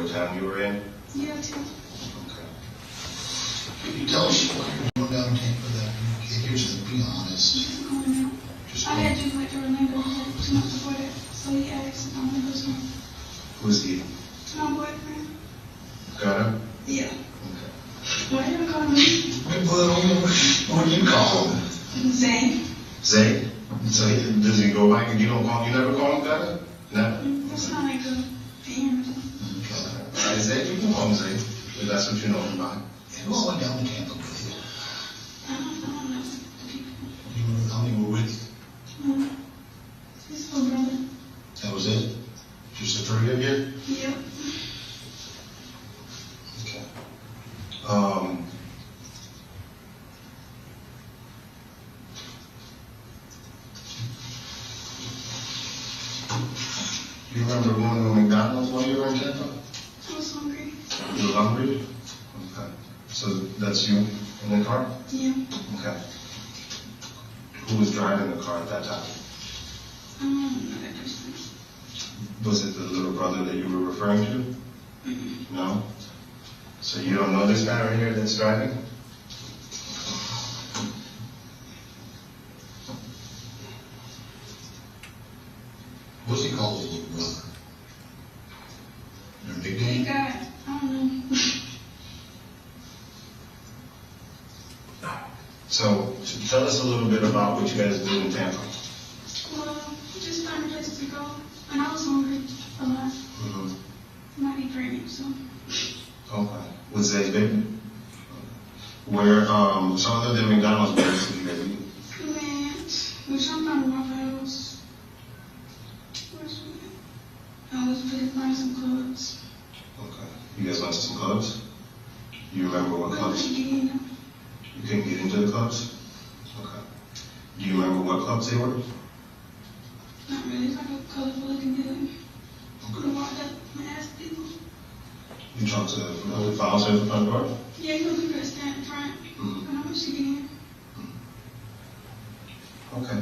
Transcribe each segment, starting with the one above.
what town you were in? Yeah, too. Okay. Can you tell us what you're going down Tampa that here's to be honest. He's going out. Just I had just went to Orlando like 2 months before that, so he asked if I want to go to him. Who's he? My boyfriend. Got him? Yeah. Okay. Why are you calling me? What do you call him? Zane. Zay? So does he go back and you never call him Gunner? Never? That's not like a fan or something. Okay. All right, Zay, you can call him Zay, if that's what you know him by. And who went down to Tampa with you? I don't know the people. How many were with you? His little brother. That was it? Just the three of you? Yep. Okay. You remember going to McDonald's while you were in Tampa? I was hungry. You were hungry? Okay. So that's you in the car? Yeah. Okay. Who was driving the car at that time? I don't know that person. Was it the little brother that you were referring to? No? So you don't know this guy right here that's driving? What's he called his little brother? Their He nickname? got, I don't know. So tell us a little bit about what you guys do in Tampa. Well, just found a place to go, and I was hungry a lot. Mm-hmm. Might be pregnant, so. Okay. With Zay's baby? Where, so other than McDonald's, where else did you guys eat? We were trying to find a Waffle House. Where's we at? I was really find some clubs. Okay. You guys went to some clubs? You remember what But clubs? we couldn't get in. You couldn't get into the clubs? Okay. Do you remember what clubs they were? Not really. It's like a colorful looking building. Okay. We walked up and asked people. You talked to the files at the front door? Yeah, you know, people that stand in front. Mhm. And how much you get in? Okay.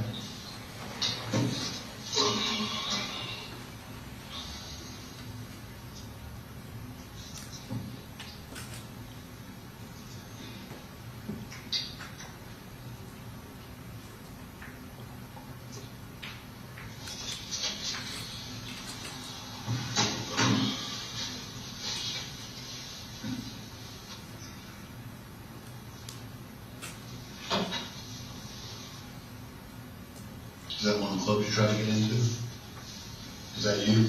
Is that one of the clubs you try to get into? Is that you?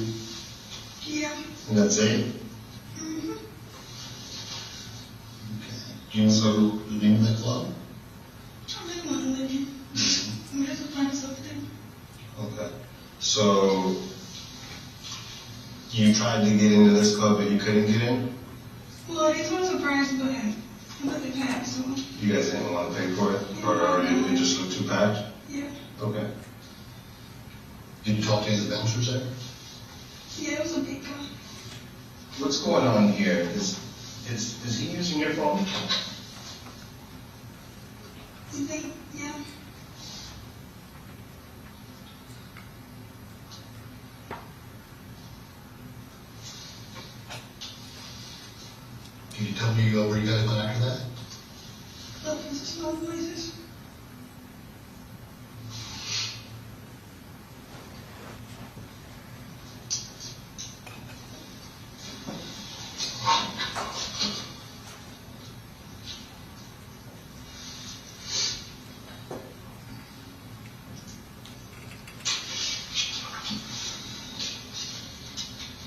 Yeah. And that's it? Mm-hmm. Okay. Do you know the name of that club? I really want to live in. I'm just applying stuff to do. Okay. So, you tried to get into this club, but you couldn't get in? Well, they told us a price, but they passed, so. You guys didn't want to pay for it? Or it just looked too packed? Yeah. Okay. Did you talk to any of the bouncers there? Yeah, it was a big guy. What's going on here? Is he using your phone? You think? Yeah. Can you tell me where you guys went after that? Looking for small places.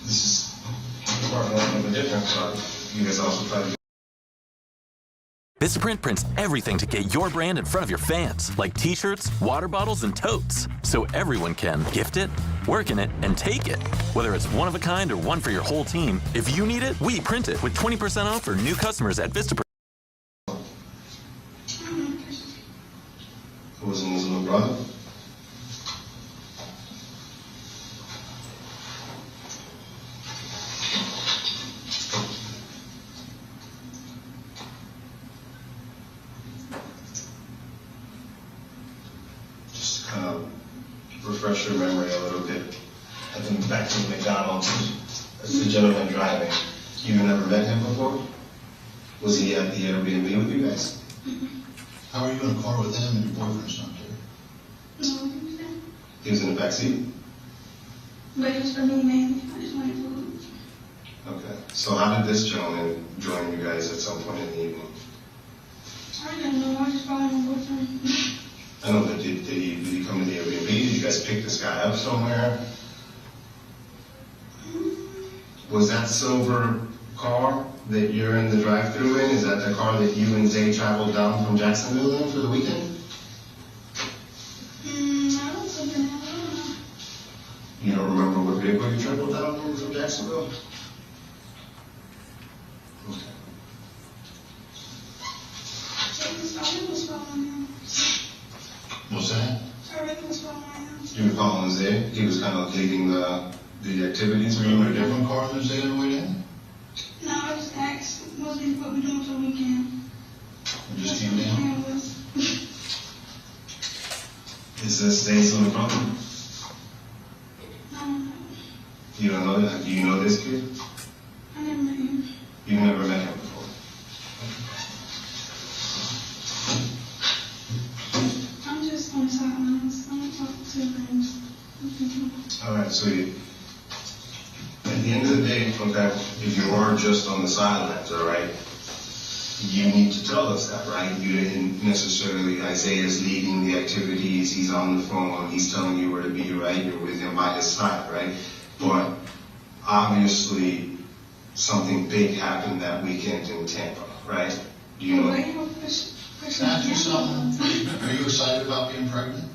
This is part one of a different club. You guys also try to Vistaprint prints everything to get your brand in front of your fans, like t-shirts, water bottles, and totes, so everyone can gift it, work in it, and take it. Whether it's one of a kind or one for your whole team, if you need it, we print it with 20% off for new customers at Vistaprint. Who was in his little brother? Just to kind of refresh your memory a little bit. I think back to McDonald's, as the gentleman driving, You never met him before? Was he at the Airbnb with you guys? How are you in a car with him and your boyfriend's not there? No, he was there. He was in the back seat? But it was for me mainly. I just wanted food. Okay. So how did this gentleman join you guys at some point in the evening? I didn't know. I just followed my boyfriend. I know, but did he come to the Airbnb? Did you guys pick this guy up somewhere? Was that silver car that you're in the drive-thru in, is that the car that you and Zay traveled down from Jacksonville in for the weekend? I don't think I know. You don't remember what vehicle you traveled down in from Jacksonville? Okay. I really was following him. What's that? I really was following him. You were following Zay? He was kind of leading the activities? Were you in a different car than Zay on the way down? No, I just asked what we doing for the weekend. You just came down? Is this Zay's little brother? No, You don't know that? Do you know this kid? I never met him. You've never met him before? I'm just on the sidelines. I'm going to talk to friends. Alright, so at the end of the day, okay, if you are just on the sidelines, alright, you need to tell us that, right? You didn't necessarily, Isaiah's leading the activities, he's on the phone, he's telling you where to be, right? You're with him by his side, right? But obviously, something big happened that weekend in Tampa, right? Do you know? Can I ask you something? Are you excited about being pregnant?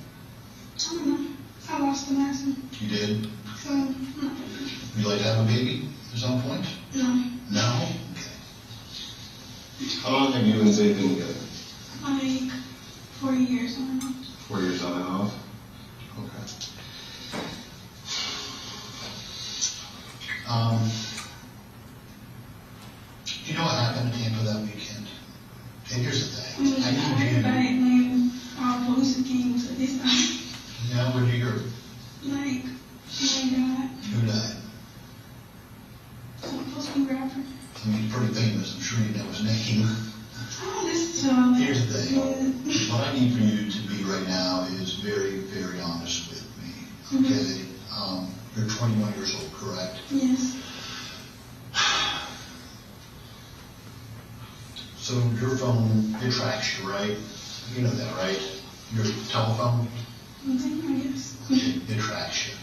I don't know. I lost the last one. You did? So, I'm not Would you like to have a baby at some point? No. No? How long have you and Zay been together? Like 4 years on and off. 4 years on and off? Okay. You know what happened in Tampa that weekend? And here's the thing. I need Everybody you. named our police came to this time. Yeah, what do you hear? Like, my God. Who died? Some supposed to be rapper. I mean, he's pretty famous. I'm sure you know his name. I don't listen to all that. Here's the thing. What I need for you to be right now is very, very honest with me. Okay? You're 21 years old, correct? Yes. So your phone, it tracks you, right? You know that, right? Your telephone, I guess. it tracks you.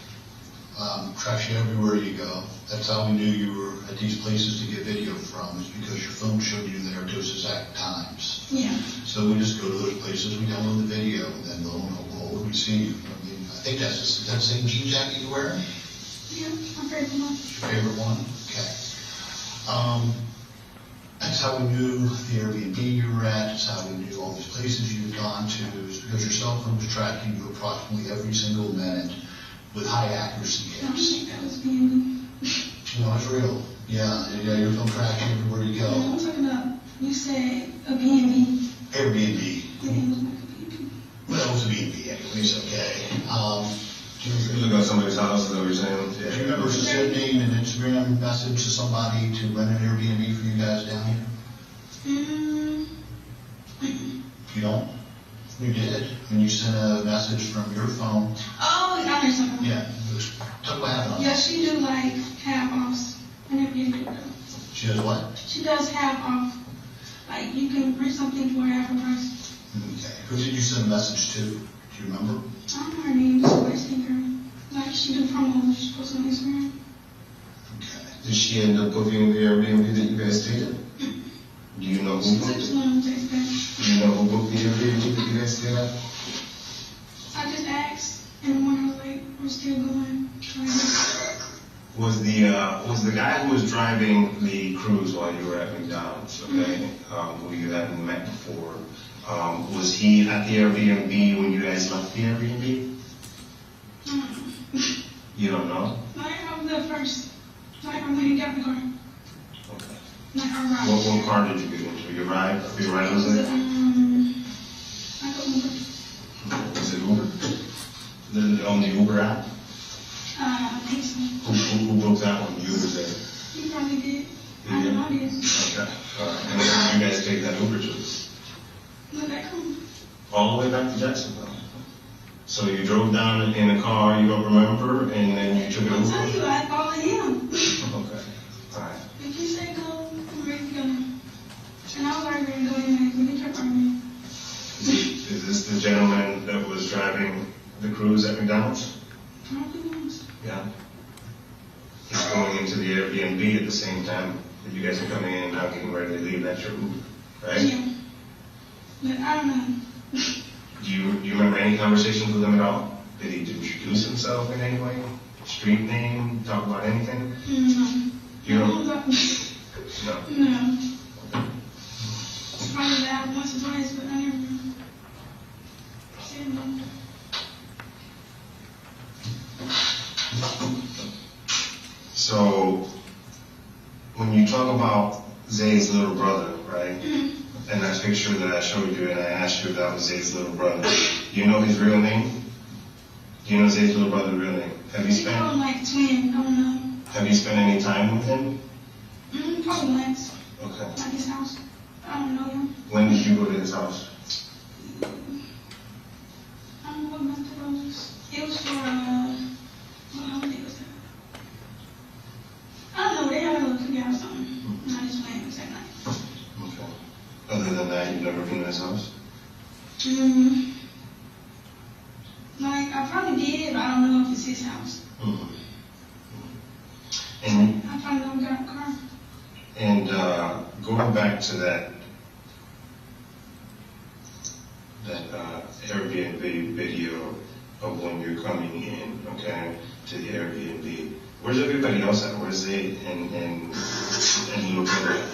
Tracks you everywhere you go. That's how we knew you were at these places to get video from, is because your phone showed you there at those exact times. Yeah. So we just go to those places, we download the video, and then lo and behold, we see you. I mean, I think that's is that the same jean jacket you're wearing? Yeah, my favorite one. Your favorite one? Okay. That's how we knew the Airbnb you were at. That's how we knew all these places you had gone to. Is because your cell phone was tracking you approximately every single minute with high accuracy I don't hits. think that was being. No, it's real. Yeah, your phone tracks you everywhere you go. I'm talking about, you said a B&B. Airbnb. Yeah, it was like a B&B. Well, it was a B&B anyways, okay. Do You look at somebody's house, is that what you're saying? you remember sending an Instagram message to somebody to rent an Airbnb for you guys down here? You don't? You did. When you sent a message from your phone. Oh, I heard something. Yeah. Tell me what happened. Yeah, she do like half offs. I never did do that. She does what? She does half off. Like, you can rent something for half a price. Okay. Who did you send a message to? Do you remember? I don't know her name, just like Instagram. Like, she do promos, she posts on Instagram. Okay. Did she end up booking the Airbnb that you guys stayed at? Do you know She who booked texted it? me on text Do you know who booked the Airbnb that you guys stayed at? I just asked, and the morning I was like, we're still going. Was the guy who was driving the cruise while you were at McDonald's, okay, who you hadn't met before, was he at the Airbnb when you guys left the Airbnb? You don't know? Like, I was there first. Like, when he got in the car. Okay. Like, I arrived. What car did you get into? Your ride was Was it? it, I don't remember. Was it Uber? On the Uber app? I think so. Who booked that one? You was there? He probably did. I All the way back to Jacksonville. So you drove down in a car you don't remember, and then you took it I'll over? tell you, I followed him. Okay, all right. If you say go, I'm ready to go. And I was already ready to go anyway, but he kept arguing. Is this the gentleman that was driving the cruise at McDonald's? I don't think it was. Yeah. He's going into the Airbnb at the same time that you guys are coming in and now getting ready to leave. That's your Uber, right? Yeah. But I don't know. Do you remember any conversations with him at all? Did he introduce himself in any way? Street name? Talk about anything? No. You don't? No. No. Probably that once or twice, but I never said no. So, when you talk about Zay's little brother, right? And that picture that I showed you, and I asked you if that was Zay's little brother, do you know his real name? Do you know Zay's little brother's real name? Have you They call him like twin, I don't know. Have you spent any time with him? Probably once. Okay. At his house. I don't know him. When did you go to his house? I don't know what month it was. It was for, what holiday was that? I don't know, they had a little cookout or something. And I just went, it was that night. Okay. Other than that, you've never been to his house? Like, I probably did, but I don't know if it's his house. Mm-hmm. And I probably never got a car. And going back to that Airbnb video of when you're coming in, okay, to the Airbnb, where's everybody else at? Where's they and little brother?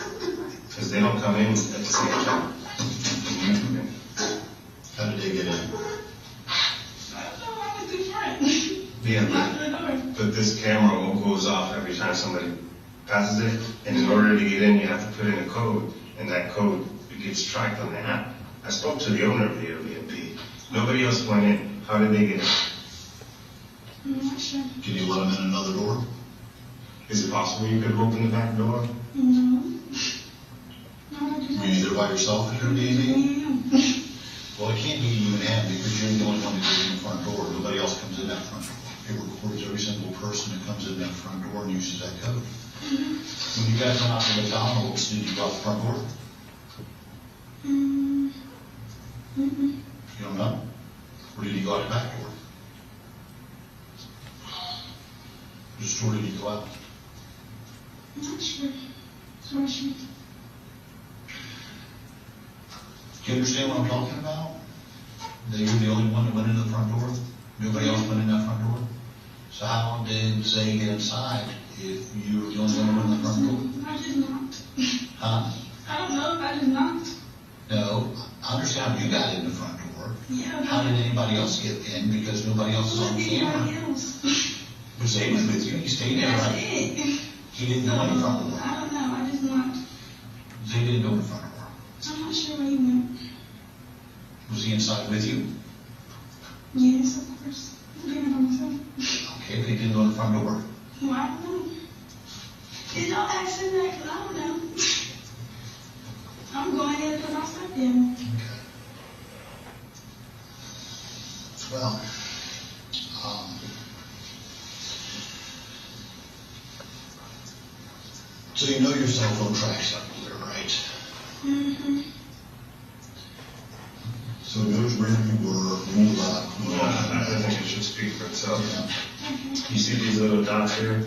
Because they don't come in at the same time. When you come in. How did they get in? I don't know, I was good friend. Yeah, Knocked on the door. but this camera goes off every time somebody passes it, and in order to get in, you have to put in a code, and that code gets tracked on the app. I spoke to the owner of the Airbnb. Nobody else went in. How did they get in? I'm not sure. Did you let them in another door? Is it possible you could open the back door? No. No, I just Were you there by yourself at your Airbnb? Yeah. Well, it can't be you and him because you're the only one that goes in the front door. Nobody else comes in that front door. It records every single person that comes in that front door and uses that code. When you guys went out to McDonald's, did you go out the front door? You don't know? Or did you go out the back door? Which door did you go out? I'm not sure. So sure. Do you understand what I'm talking about? That you're the only one that went into the front door? Nobody else went in that front door? So how did Zay get inside if you were the only one that went in the front door? I just knocked. Huh? I don't know if I just knocked. No, I understand how you got in the front door. Yeah. How did anybody else get in because nobody else is on camera? Anybody else? But Zay was with you, he stayed there, That's right? it. He didn't go in the front door. I don't know, I just knocked. Zay didn't go in the front door. I'm not sure where he went. Was he inside with you? Yes, of course. I'm doing it by myself. Okay, but he didn't go in the front door. Well, I don't know. Did y'all ask him that? 'Cause I don't know. I'm going in because I slept there. Okay. Well, so you know your cell phone tracks up there, right? Mm-hmm. So it knows where you were, when you left. I think it should speak for itself. Yeah. Okay. You see these little dots here?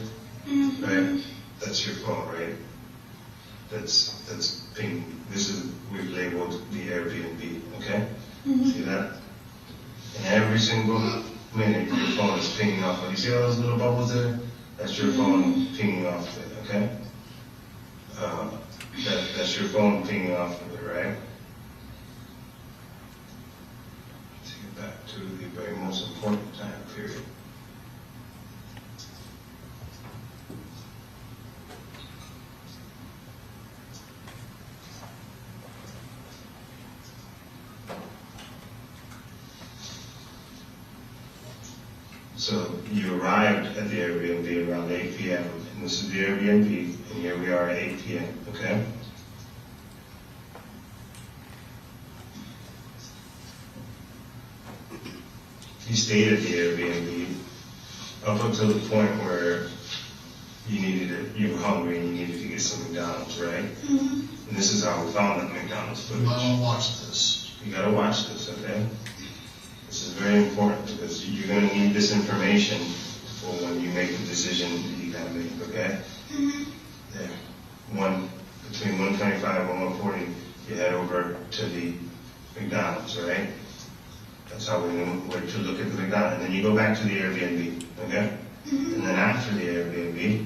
Mm-hmm. Right? That's your phone, right? That's ping. This is, we've labeled the Airbnb, okay? Mm-hmm. See that? And every single minute, your phone is pinging off. You see all those little bubbles there? That's your phone pinging off of it, okay? That's your phone pinging off of it, right? Take it back to the very most important time period. So you arrived at the Airbnb around 8 p.m. and this is the Airbnb, and here we are at 8 p.m., okay? You stayed at the Airbnb up until the point where you were hungry and you needed to get some McDonald's, right? And this is how we found that McDonald's footage. You might want to watch this. You gotta watch this, okay? This is very important because you're gonna need this information for when you make the decision that you gotta make, okay? There. Between 125 and 140, you head over to the McDonald's, right? That's how we knew where to look at the McDonald's. And then you go back to the Airbnb, okay? And then after the Airbnb,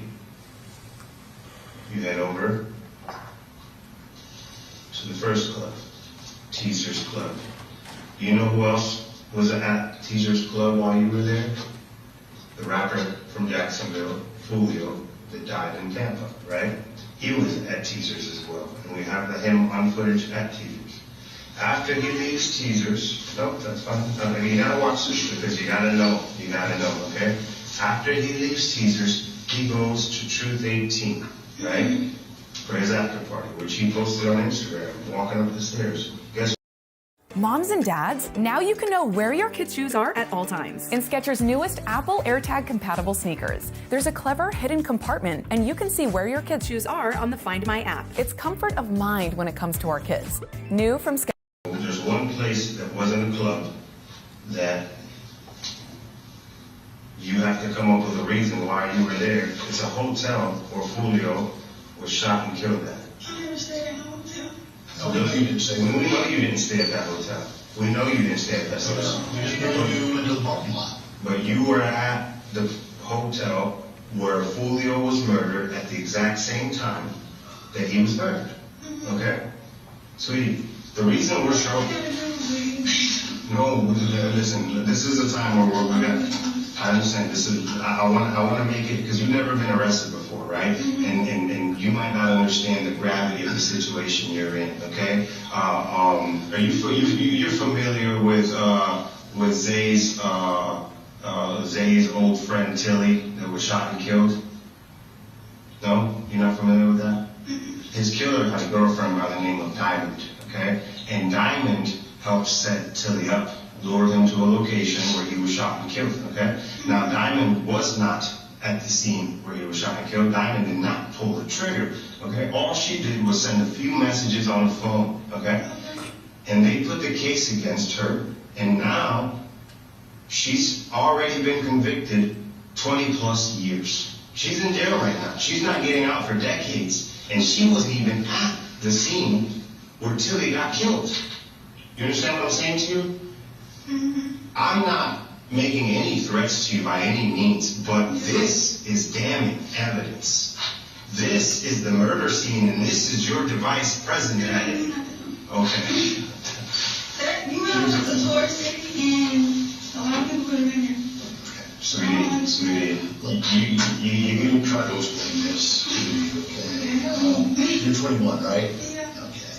you head over to the first club, Teaser's Club. Do you know who else was at Teaser's Club while you were there? The rapper from Jacksonville, Foolio, that died in Tampa, right? He was at Teaser's as well. And we have him on footage at Teaser's. After he leaves Teaser's, nope, that's fine. You gotta watch this because you gotta know, okay? After he leaves Teaser's, he goes to Truth 18, right? For his after party, which he posted on Instagram, walking up the stairs. Guess Moms and dads, now you can know where your kids' shoes are at all times. In Skechers' newest Apple AirTag compatible sneakers, there's a clever hidden compartment and you can see where your kids' shoes are on the Find My app. It's comfort of mind when it comes to our kids. New from Skechers. There's one place that wasn't a club that you have to come up with a reason why you were there. It's a hotel where Julio was shot and killed at. I never stayed in a hotel. No, you didn't stay. We know you didn't stay at that hotel. We know you didn't stay at that hotel. We just brought you into the parking lot. But you were at the hotel where Foolio was murdered at the exact same time that he was murdered. Okay? Sweetie, the reason we're showing... No, listen, this is a time where we're gonna... I understand. I want to make it because you've never been arrested before, right? And you might not understand the gravity of the situation you're in. Okay? Are you're familiar with Zay's old friend Tilly that was shot and killed? No, you're not familiar with that? His killer had a girlfriend by the name of Diamond. Okay, and Diamond helped set Tilly up. Lured him to a location where he was shot and killed, okay? Now, Diamond was not at the scene where he was shot and killed. Diamond did not pull the trigger, okay? All she did was send a few messages on the phone, okay? And they put the case against her, and now she's already been convicted 20 plus years. She's in jail right now. She's not getting out for decades, and she wasn't even at the scene where Tilly got killed. You understand what I'm saying to you? I'm not making any threats to you by any means, but this is damning evidence. This is the murder scene, and this is your device present at it. Okay. You know, it's a tourist city, and a lot of people could have been here. Sweetie, You can try to explain this to me, okay? You're 21, right? Yeah. Okay.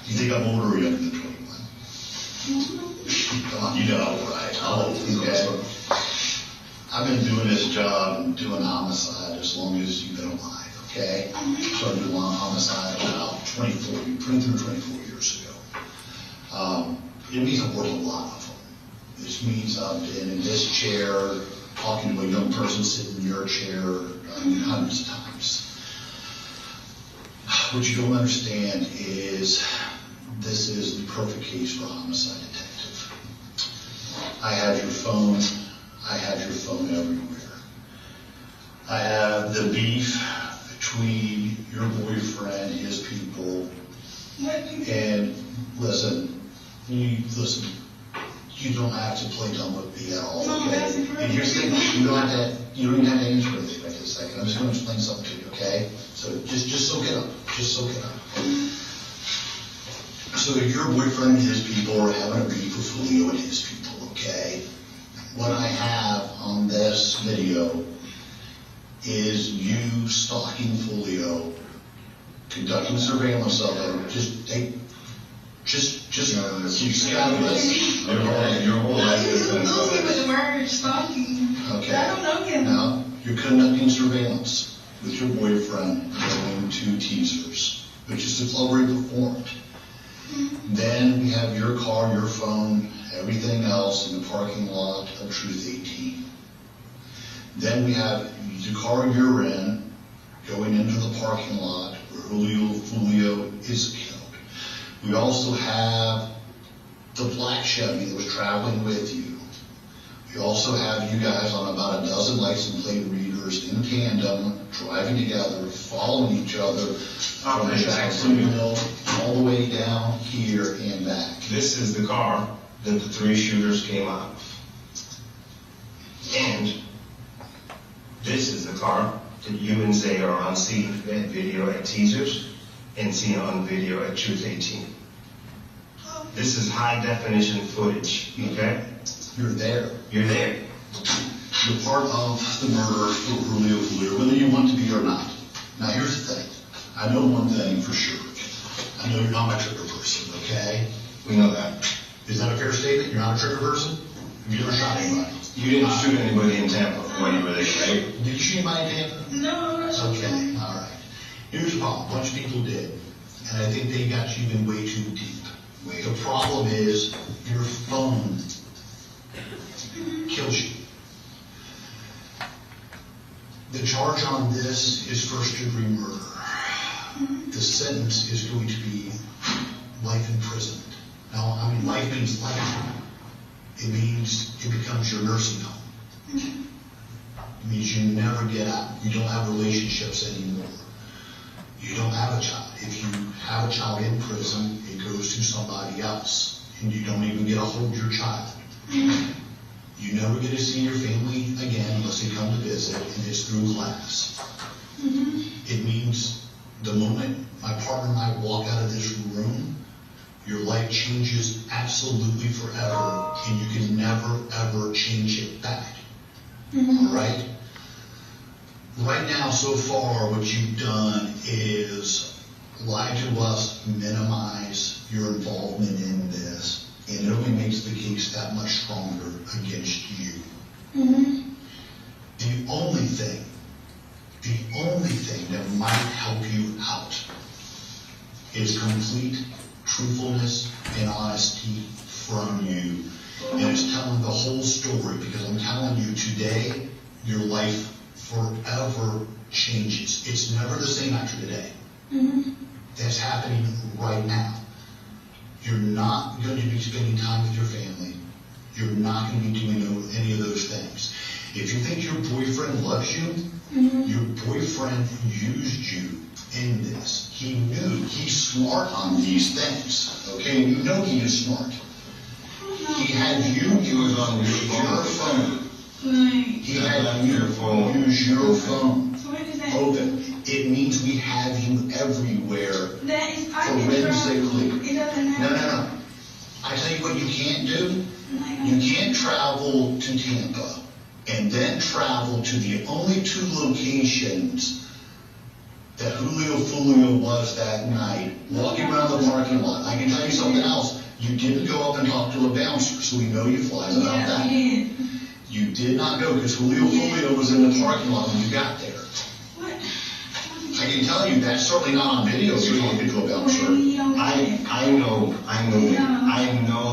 You think I'm older or younger than 21? Come on, you know, right? Okay. I've been doing this job and doing homicide as long as you've been alive, okay? Started doing homicide about 23 or 24 years ago. It means I've worked a lot of them. This means I've been in this chair, talking to a young person sitting in your chair hundreds of times. What you don't understand is this is the perfect case for a homicide detective. I have your phone. I have your phone everywhere. I have the beef between your boyfriend, his people, and listen, you don't have to play dumb with me at all. Okay? And here's the thing, you don't even have to answer anything right this second. I'm just going to explain something to you, okay? So just soak it up. Just soak it up. So your boyfriend and his people are having a beef with Julio and his people, okay? What I have on this video is you stalking Foolio, conducting surveillance of him. You scandalous. Your whole life has been with the murder, stalking. Okay. I don't know him. Now, you're conducting surveillance with your boyfriend going to Teasers, which is the club where he performed. Then we have your car, your phone everything else in the parking lot of Truth 18. Then we have the car you're in going into the parking lot where Julio is killed. We also have the black Chevy that was traveling with you. We also have you guys on about a dozen license plate readers in tandem, driving together, following each other from Jacksonville all the way down here and back. This is the car that the 3 shooters came out of. And this is the car that you and Zay are on seeing at video at Teasers and seeing on video at Truth 18. This is high definition footage, okay? You're there. You're there. You're part of the murder of Julio, whether you want to be or not. Now here's the thing. I know one thing for sure. I know you're not my trigger person, okay? We know that. Is that a fair statement? You're not a trigger person? Have you ever shot anybody? You didn't shoot anybody in Tampa when you were there, right? Did you shoot anybody in Tampa? No, Okay, all right. Here's the problem. A bunch of people did. And I think they got you in way too deep. The problem is your phone kills you. The charge on this is first-degree murder. The sentence is going to be life imprisonment. Now, I mean, life means life. It means it becomes your nursing home. It means you never get out. You don't have relationships anymore. You don't have a child. If you have a child in prison, it goes to somebody else, and you don't even get to hold your child. You never get to see your family again unless they come to visit, and it's through class. It means the moment my partner and I walk out of this room, your life changes absolutely forever, and you can never, ever change it back. All right? Right now, so far, what you've done is lie to us, minimize your involvement in this, and it only makes the case that much stronger against you. The only thing that might help you out is complete truthfulness and honesty from you. And it's telling the whole story, because I'm telling you today, your life forever changes. It's never the same after today. That's happening right now. You're not going to be spending time with your family. You're not going to be doing any of those things. If you think your boyfriend loves you, your boyfriend used you in this. He knew. He's smart on these things. Okay? You know he is smart. He had you use on your phone. He had you use your phone. So what is that? Open. It means we have you everywhere. That is, I can Forensically. travel. It doesn't matter. No. I tell you what you can't do. You can't travel to Tampa and then travel to the only 2 locations that Foolio was that night, walking around the parking lot. I can tell you something else. You didn't go up and talk to a bouncer, so we know you fly about that. Yeah, You did not go because Foolio was in the parking lot when you got there. what? I can tell you that's certainly not on video if you're talking to a bouncer. I know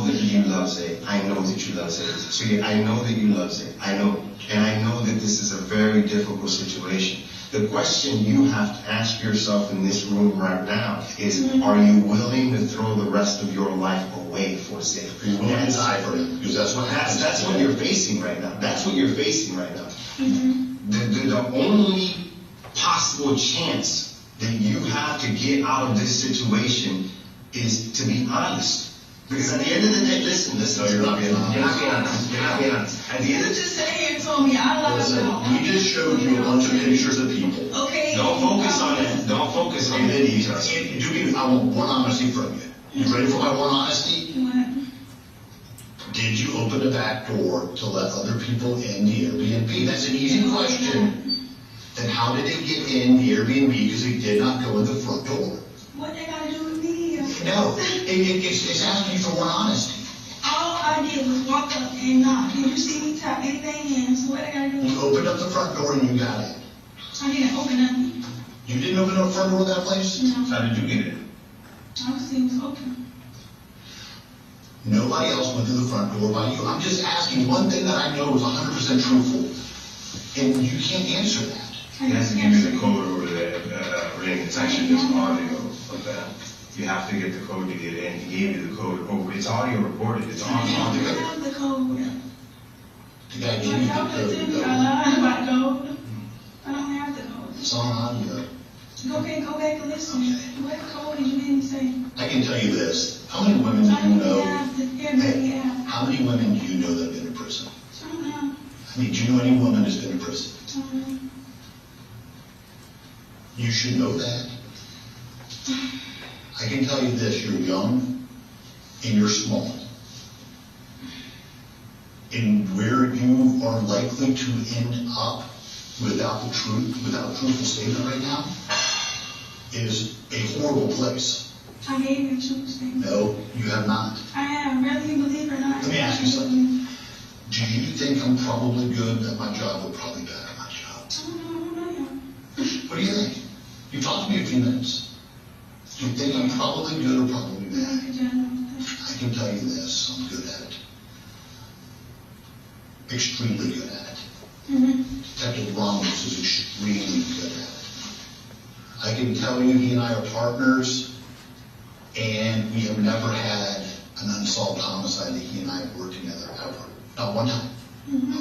that you love Zay. I know that you love Zay. So yeah, I know that you love Zay. I know. And I know that this is a very difficult situation. The question you have to ask yourself in this room right now is, are you willing to throw the rest of your life away for Zay? Are you willing to die for him? Because that's what happens. That's what you're facing right now. That's what you're facing right now. The only possible chance that you have to get out of this situation is to be honest. Because at the end of the day, listen. No, you're not being honest. You're not being honest. At the end of the Just sit here and told me I love Listen, him. we just showed you a bunch of pictures of people. Okay. don't focus on that. Don't focus on And the then details. I want one honesty from you. You ready for my one honesty? What? Did you open the back door to let other people in the Airbnb? That's an easy question. Then how did they get in the Airbnb? Because they did not go in the front door. What they gotta do with me? No, it's asking you for one honesty. All I did was walk up and knock. Did you see me tap anything in? So what they gotta do? You opened up the front door and you got in. I didn't open nothing. You didn't open up the front door of that place? No. How did you get it? Obviously it was open. Nobody else went through the front door by you. I'm just asking one thing that I know is 100% truthful, and you can't answer that. He has to give you the code over there, ring. It's actually just audio of that. You have to get the code to get in. He gave you the code over. It's audio recorded. It's on I don't audio. have the code. The guy gave you the Y'all code. didn't lie about the code. I don't have the code. It's on audio. Go back and listen. Okay. What code did you didn't say? I can tell you this. How many women do you know? Everybody have. How many women do you know that have been in prison? I don't know. I mean, do you know any woman that's been in prison? I don't know. You should know that. I can tell you this, you're young and you're small. And where you are likely to end up without a truthful statement right now is a horrible place. I gave you a true statement. No, you have not. I have, whether you believe it or not. Let me ask you something. Do you think I'm probably good at my job or probably bad at my job? I don't know you. What do you think? You talked to me a few minutes. Do you think I'm probably good or probably bad? I can tell you this, I'm good at it. Extremely good at it. Detective Ramos is extremely good at it. I can tell you he and I are partners, and we have never had an unsolved homicide that he and I have worked together ever. Not one time.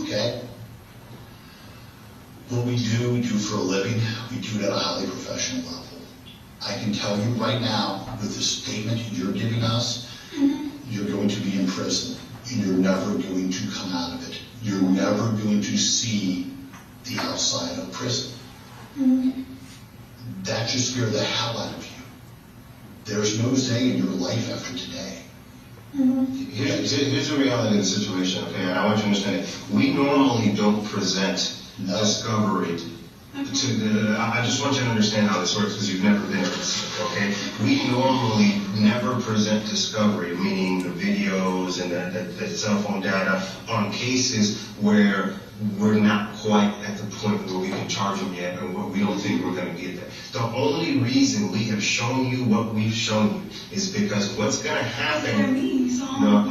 Okay? What we do for a living, we do it at a highly professional level. I can tell you right now, with the statement you're giving us, you're going to be in prison, and you're never going to come out of it. You're never going to see the outside of prison. That should scare the hell out of you. There's no Zay in your life after today. Here's the reality of the situation, okay? And I want you to understand it. We normally don't present discovery I just want you to understand how this works because you've never been in this, okay? We normally never present discovery, meaning the videos and the cell phone data on cases where we're not quite at the point where we can charge them yet, and we don't think we're going to get there. The only reason we have shown you what we've shown you is because what's going to happen... No.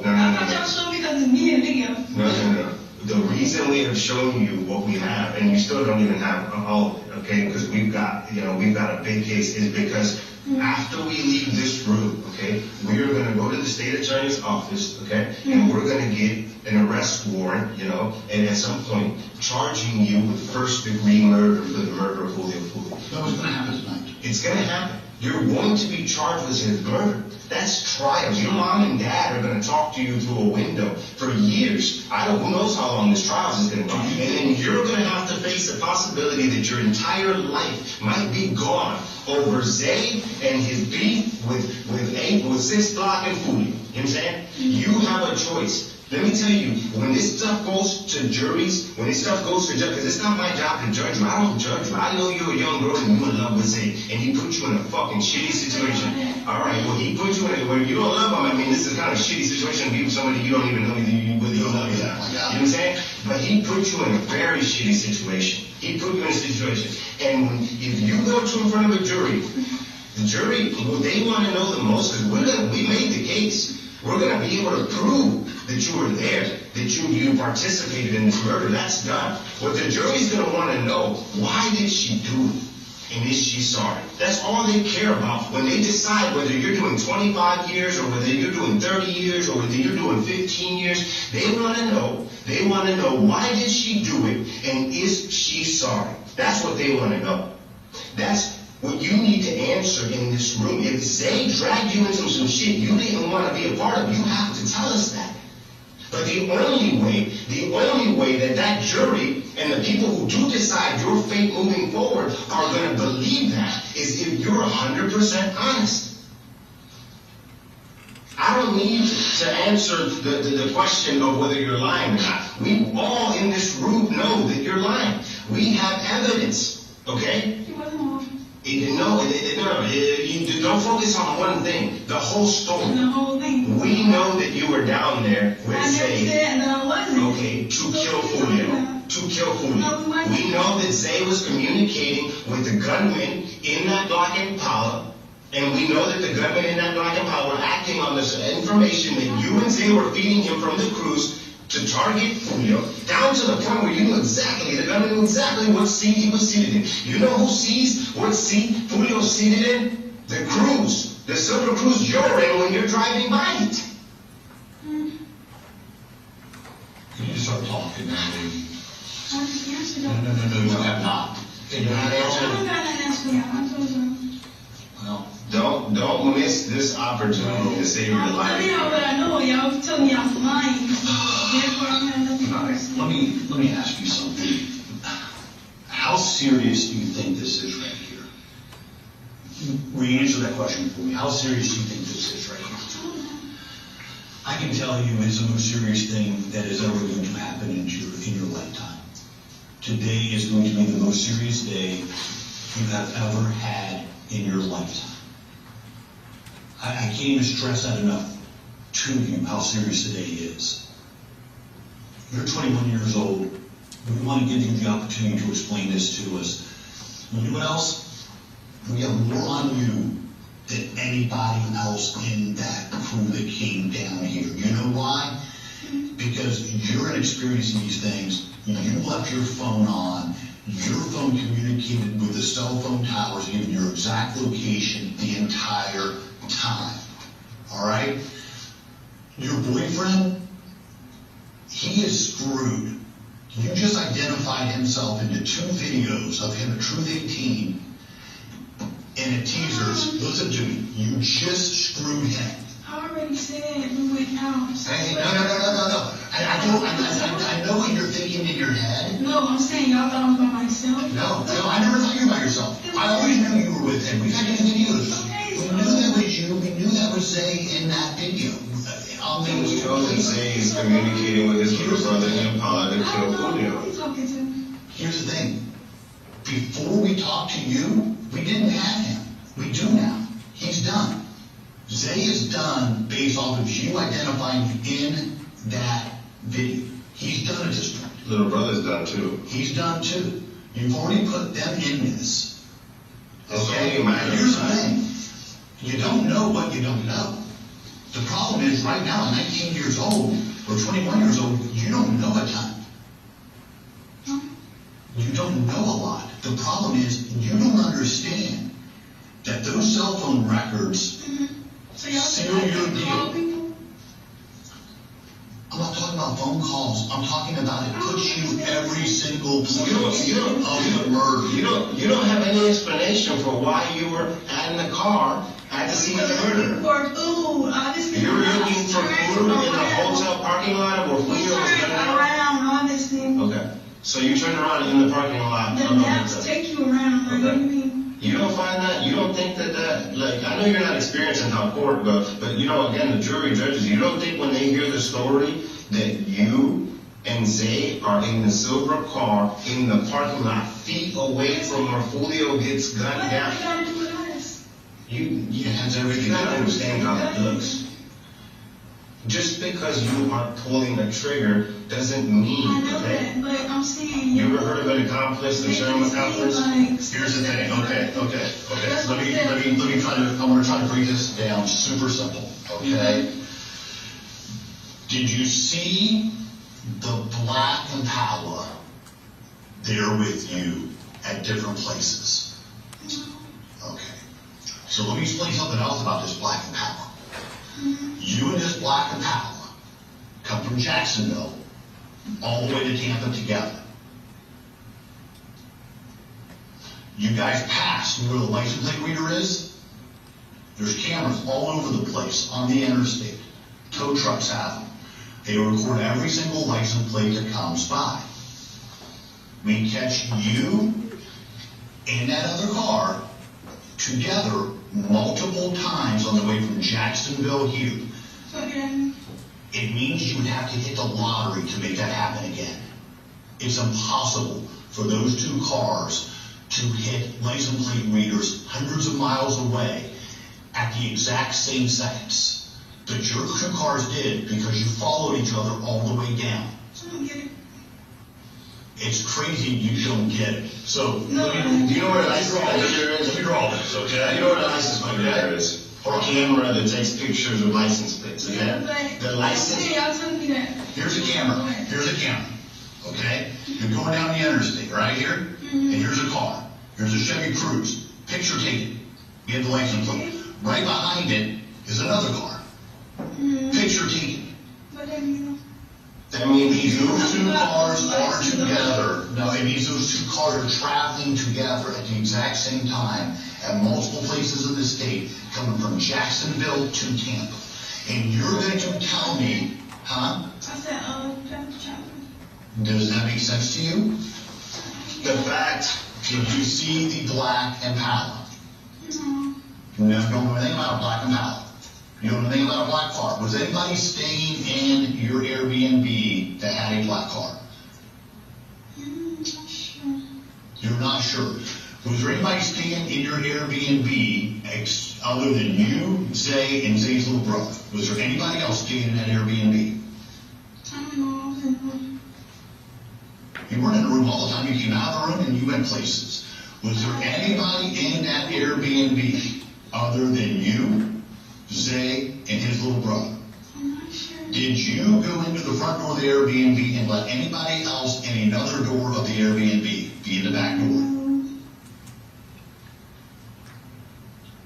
I thought y'all showed me because it's me in the video. No. The reason we have shown you what we have, and you still don't even have all of it, okay? Because we've got a big case, is because after we leave this room, okay, we are going to go to the state attorney's office, okay, and we're going to get an arrest warrant, and at some point charging you with first-degree murder for the murder of Julio. That was going to happen tonight. It's going to happen. You're going to be charged with his murder. That's trial. Your mom and dad are going to talk to you through a window for years. Who knows how long this trial is going to go. And then you're going to have to face the possibility that your entire life might be gone over Zay and his beef with 6 Block and Foolio. You know what I'm saying? You have a choice. Let me tell you, when this stuff goes to juries, because it's not my job to judge you. I don't judge you. I know you're a young girl and you're in love with Zay, and he put you in a fucking shitty situation. All right, well, he put you in it where you don't love him. I mean, this is kind of a shitty situation to be with somebody you don't even know whether you love him. You know what I'm saying? But he put you in a very shitty situation. He put you in a situation. And if you go in front of a jury, the jury, they want to know the most, because we made the case. We're going to be able to prove that you were there, that you participated in this murder. That's done. What the jury's going to want to know, why did she do it? And is she sorry? That's all they care about when they decide whether you're doing 25 years or whether you're doing 30 years or whether you're doing 15 years. They want to know why did she do it and is she sorry? That's what they want to know. That's what you need to answer in this room. If Zay dragged you into some shit you didn't want to be a part of, you have to tell us that. But the only way that jury and the people who do decide your fate moving forward are going to believe that is if you're 100% honest. I don't need to answer the question of whether you're lying or not. We all in this room know that you're lying. We have evidence, okay? No, don't focus on one thing. The whole story. The whole thing. We know that you were down there with Zay. I wasn't. Okay, to kill Julio. No, we know that Zay was communicating with the gunman in that Black Impala And we know that the gunman in that black and power were acting on this information that you and Zay were feeding him from the cruise to target Julio, down to the point where you knew exactly, the gunman knew exactly what seat he was seated in. You know who sees what seat Julio's seated in? The cruise. The silver cruise you're in when you're driving by it. Can you start talking now, baby? I just answered No, that. you have not. Can you not answer? I don't got an answer yet. I told you. Well, Don't miss this opportunity to save your I'm telling y'all life. what I know. Y'all telling me I'm lying. Therefore, I'm not nothing all right, personal. let me ask you something. How serious do you think this is right here? Re-answer that question for me. How serious do you think this is right here? I can tell you it's the most serious thing that is ever going to happen in your lifetime. Today is going to be the most serious day you have ever had in your lifetime. I can't even stress that enough to you, how serious today is. You're 21 years old. We want to give you the opportunity to explain this to us. You know what else? We have more on you than anybody else in that crew that came down here. You know why? Because you're inexperienced in these things. You left your phone on. Your phone communicated with the cell phone towers, giving your exact location the entire time. All right? Your boyfriend, he is screwed. You just identified himself into 2 videos of him at Truth 18 and at Teasers. Listen to me. You just screwed him. I already said we went out. Hey, no. I know what you're thinking in your head. No, I'm saying y'all thought I was by myself. No, I never thought you were by yourself. I always knew you were with him. We've had any videos. We knew that was you. We knew that was Zay in that video. We know that Zay is communicating with his little brother Impala to kill Julio. Who are you talking to? Here's the thing. Before we talked to you, we didn't have him. We do now. He's done. Zay is done based off of you identifying in that video. He's done at this point. Little brother's done too. He's done too. You've already put them in this. It's Okay? only a matter of Here's the time. thing. You don't know what you don't know. The problem is right now, at 19 years old or 21 years old, you don't know a ton. You don't know a lot. The problem is you don't understand that those cell phone records So y'all seal think I your can call deal. people? I'm not talking about phone calls. I'm talking about it puts you every single place You of the murder. You don't have any explanation for why you were in the car at the scene of the murder. For food, obviously. You were looking for food in the hotel parking lot where We Foolio was turned gonna. around, obviously. Okay. So you turned around in the parking lot. The maps take you around, like, what do you mean? You don't find that, you don't think that, like, I know you're not experienced in how court goes, but again, the jury judges, you don't think when they hear the story that you and Zay are in the silver car in the parking lot, feet away from where Foolio gets gunned What down? have you got to do with us? You gotta understand how that looks. Just because you are pulling a trigger doesn't mean, I know okay? that, but I'm saying. You ever heard of an accomplice, the term accomplice? Here's the thing. Okay. Let me try to. I want to try to break this down super simple. Okay. Did you see the black Impala there with you at different places? Okay. So let me explain something else about this black Impala. You and this black Impala come from Jacksonville all the way to Tampa together. You guys pass where the license plate reader is. There's cameras all over the place on the interstate. Tow trucks have them. They record every single license plate that comes by. We catch you and that other car together multiple times on the way from Jacksonville here. Okay. It means you would have to hit the lottery to make that happen again. It's impossible for those 2 cars to hit license plate readers hundreds of miles away at the exact same seconds. But your 2 cars did because you followed each other all the way down. I don't get it. It's crazy you don't get it. So, do you know what a license plate reader is? Let me draw this, okay? You know what a license plate reader is? Or a camera that takes pictures of license plates, okay? The license. Here's a camera. Here's a camera. Okay? You're going down the interstate right here, and here's a car. Here's a Chevy Cruze. Picture taken. You have the license plate. Right behind it is another car. Picture taken. That means those two cars are together. No, it means those two cars are traveling together at the exact same time at multiple places in the state, coming from Jacksonville to Tampa. And you're going to tell me, huh? Does that make sense to you? The fact, did you see the black Impala? No. You don't know anything about a black Impala. You don't know anything about a black car. Was anybody staying in your Airbnb that had a black car? Not sure. You're not sure. Was there anybody staying in your Airbnb other than you, Zay, and Zay's little brother? Was there anybody else staying in that Airbnb? I don't know. I was in the room. You weren't in the room all the time. You came out of the room and you went places. Was there anybody in that Airbnb other than you, Zay, and his little brother? I'm not sure. Did you go into the front door of the Airbnb and let anybody else in another door of the Airbnb be in the back door? No.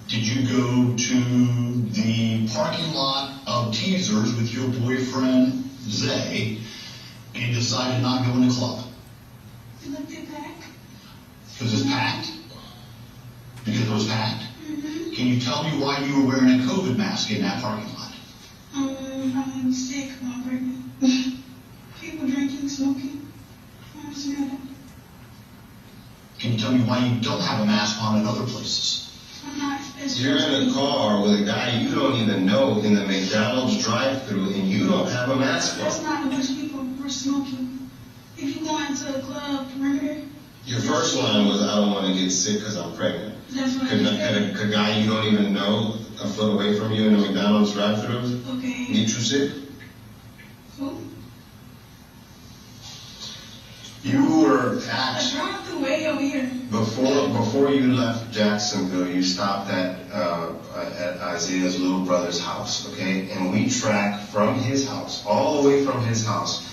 Did you go to the parking lot of Teasers with your boyfriend, Zay, and decided not to go in the club? I looked it back. Because it's packed? Because it was packed? Mm-hmm. Can you tell me why you were wearing a COVID mask in that parking lot? I'm sick. I'm pregnant. People drinking, smoking. I'm scared. Can you tell me why you don't have a mask on in other places? I'm not. You're in a car with a guy you don't even know in the McDonald's drive-thru, and you don't have a mask That's on. not a bunch of people were smoking. If you go into a club, Mrder. Your first line was, I don't want to get sick because I'm pregnant. That's what Could I said. a guy you don't even know a foot away from you in the McDonald's drive-thru Okay. get you sick? Cool. You were I at... dropped the way over here. Before you left Jacksonville, you stopped at Isaiah's little brother's house, okay? And we tracked from his house, all the way from his house,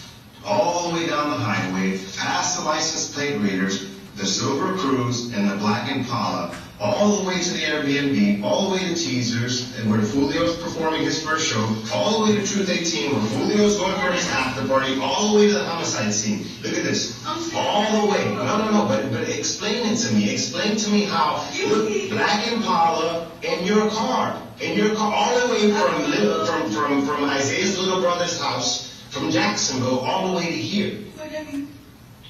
all the way down the highway, past the license plate readers, the silver Cruze, and the black Impala, all the way to the Airbnb, all the way to Teasers, and where Foolio's performing his first show, all the way to Truth 18, where Foolio's going for his after party, all the way to the homicide scene. Look at this. All the way. No, but explain it to me. Explain to me how black Impala in your car, all the way from Isaiah's little brother's house, from Jacksonville, all the way to here.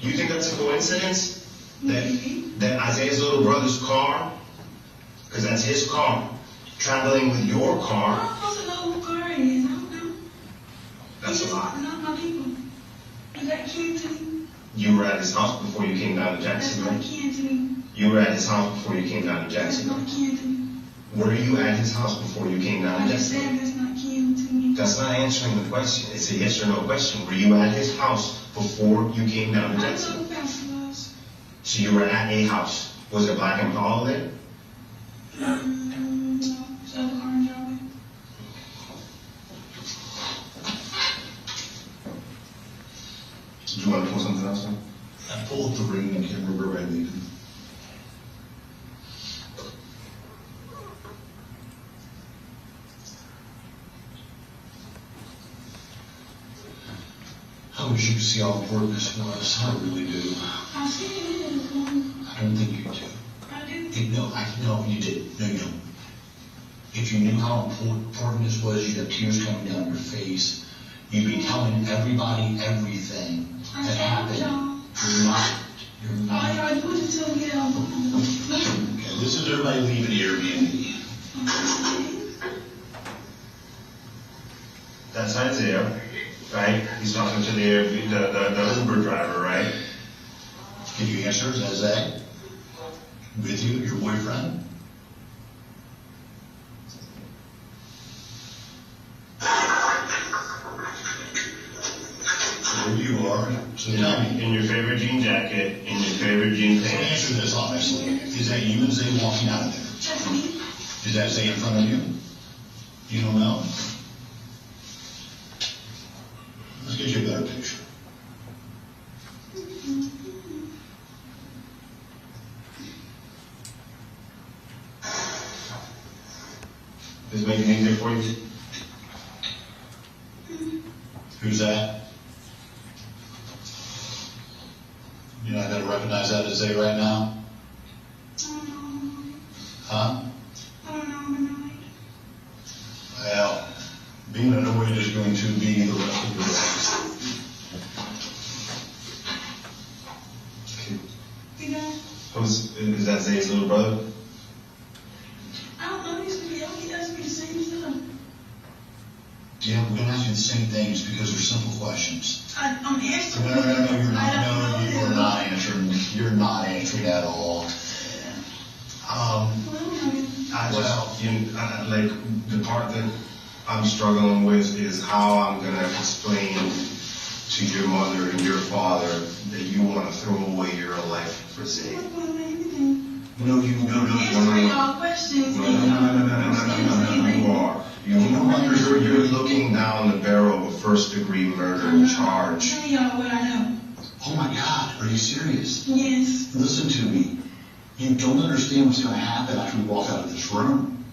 You think that's a coincidence? That Isaiah's little brother's car, because that's his car, traveling with your car. I'm supposed to know who car it is. I don't know. That's a lot. Not my people. Is that kin to me? You were at his house before you came down to That's Jacksonville. not kin to me. You were at his house before you came down to That's Jacksonville. not kin to me. Were you at his house before you came down I to just Jacksonville? said that's not kin to me. That's not answering the question. It's a yes or no question. Were you at his house before you came down to I know Jacksonville? who Pastor was. So you were at a house. Was it black Impala there? No. It's other car in driveway. Do you want to pull something else in? I pulled up the ring and can't remember where I leave it. I wish you could see how important this was. I really do. I see it is. I don't think you do. I do. No, you did. No, you don't. If you knew how important this was, you'd have tears coming down your face. You'd be telling everybody everything that happened. You're not. All y'all do is tell me that. Okay, this is everybody leaving the Airbnb. That's Isaiah, right? He's talking to the Uber driver, right? Did you answer? Is that with you, your boyfriend? There you are. So tell me, In your favorite jean jacket, in your favorite jean answer pants. this honestly. Is that you and Zay walking out of there? That's me. Is that Zay in front of you? You don't know? Let's get you a better picture. Does it make it easier for you? Who's that? You're not gonna recognize that as Zay right now? I don't know. Huh? I don't know. I'm annoyed. Well, being annoyed is going to be the rest of your life. You know, Is that Zay's little brother? I don't know these people. He does me the same stuff. Yeah, we're gonna ask you the same things because they're simple questions. I'm answering. No, you're not. I don't No, know you are them. not answering. You're not answering at all. Like the part that I'm struggling with is how I'm gonna explain to your mother and your father that you want to throw away your life for Zay. I'm not going to do anything. No, you Answering all questions. No. You are. You're looking down the barrel of a first-degree murder charge. I'm telling y'all what I know. Oh my God, are you serious? Yes. Listen to me. You don't understand what's going to happen after we walk out of this room.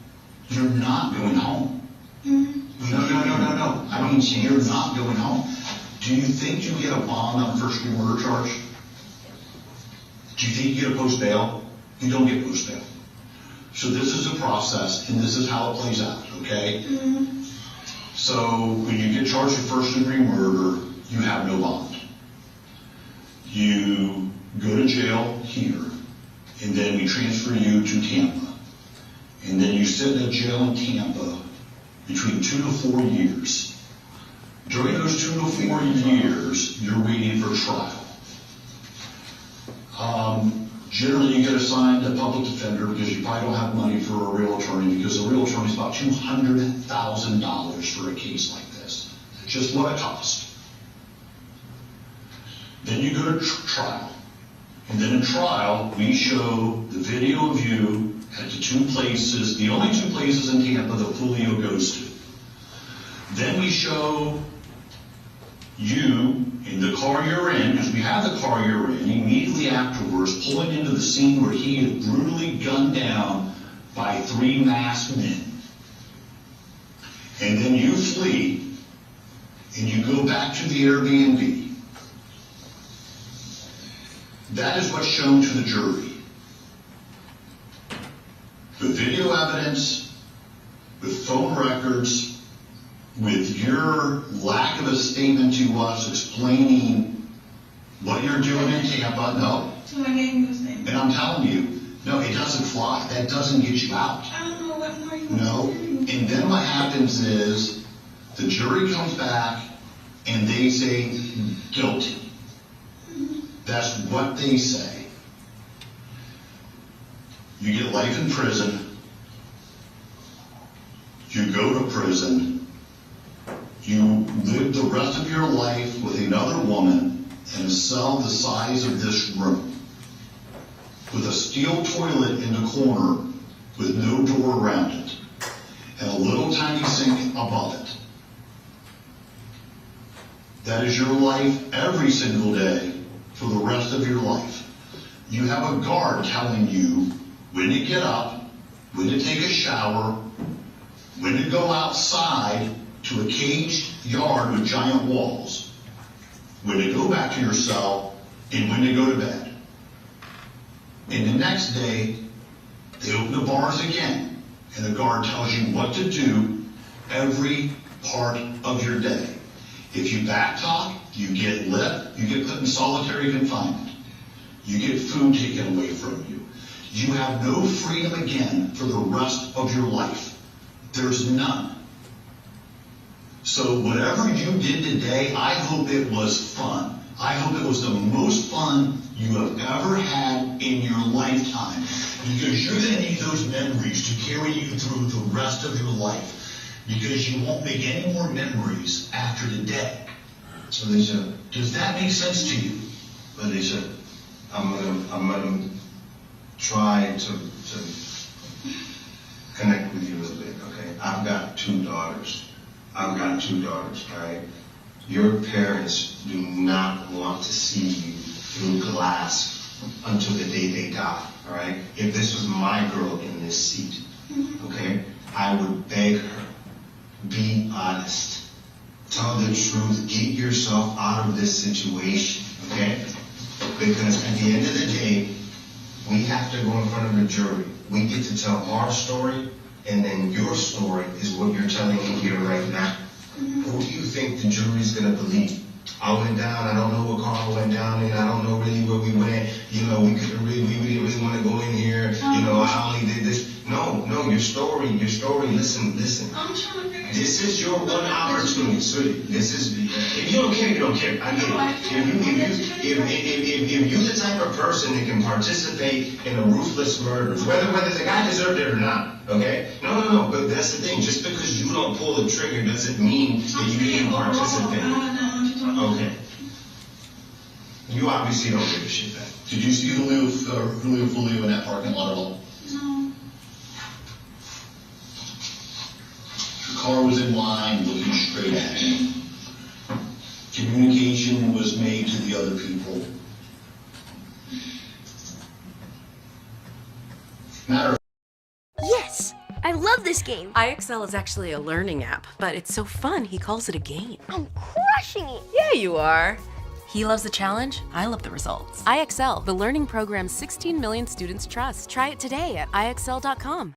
You're not going home. Mm-hmm. No. I mean, you're not going home. Do you think you get a bond on a first-degree murder charge? Do you think you get a post bail? You don't get post bail. So this is a process, and this is how it plays out, okay? Mm-hmm. So when you get charged with first-degree murder, you have no bond. You go to jail here, and then we transfer you to Tampa. And then you sit in a jail in Tampa between 2 to 4 years. During those 2 to 4 years, you're waiting for trial. Generally, you get assigned a public defender because you probably don't have money for a real attorney, because a real attorney is about $200,000 for a case like this. Just what it costs. Then you go to trial. And then in trial, we show the video of you at the 2 places, the only 2 places in Tampa that Foolio goes to. Then we show you in the car you're in, because we have the car you're in, immediately afterwards, pulling into the scene where he is brutally gunned down by 3 masked men. And then you flee, and you go back to the Airbnb. That is what's shown to the jury. With video evidence, with phone records, with your lack of a statement to us explaining what you're doing in Tampa. No. So I gave you a statement. And I'm telling you, no, it doesn't fly. That doesn't get you out. I don't know what more you No. want to do. And then what happens is the jury comes back and they say guilty. That's what they say. You get life in prison. You go to prison. You live the rest of your life with another woman in a cell the size of this room, with a steel toilet in the corner with no door around it, and a little tiny sink above it. That is your life every single day for the rest of your life. You have a guard telling you when to get up, when to take a shower, when to go outside to a caged yard with giant walls, when to go back to your cell, and when to go to bed. And the next day, they open the bars again, and the guard tells you what to do every part of your day. If you backtalk, you get lit, you get put in solitary confinement. You get food taken away from you. You have no freedom again for the rest of your life. There's none. So whatever you did today, I hope it was fun. I hope it was the most fun you have ever had in your lifetime, because you're going to need those memories to carry you through the rest of your life, because you won't make any more memories after today. Alicia, Does that make sense to you? Alicia, I'm gonna try to connect with you a little bit, okay? I've got two daughters, all right? Your parents do not want to see you through glass until the day they die, all right? If this was my girl in this seat, okay, I would beg her, be honest, tell the truth, get yourself out of this situation, okay? Because at the end of the day, we have to go in front of a jury. We get to tell our story, and then your story is what you're telling me here right now. Who do you think the jury's gonna believe? I went down, I don't know what car I went down in, I don't know really where we went, we didn't really want to go in here, I only did this. No, your story, listen. I'm trying to figure it This is your one opportunity, sweetie. This is, if you don't care, you don't care. I get it. If you're the type of person that can participate in a ruthless murder, whether the guy deserved it or not, okay? No, but that's the thing. Just because you don't pull the trigger doesn't mean that you didn't participate. Okay. You obviously don't give a shit then. Did you see Julio Foolio in that parking lot at all? No. The car was in line, looking straight at him. Communication was made to the other people. Matter of Yes! I love this game. IXL is actually a learning app, but it's so fun he calls it a game. I'm crushing it. Yeah, you are. He loves the challenge, I love the results. IXL, the learning program 16 million students trust. Try it today at IXL.com.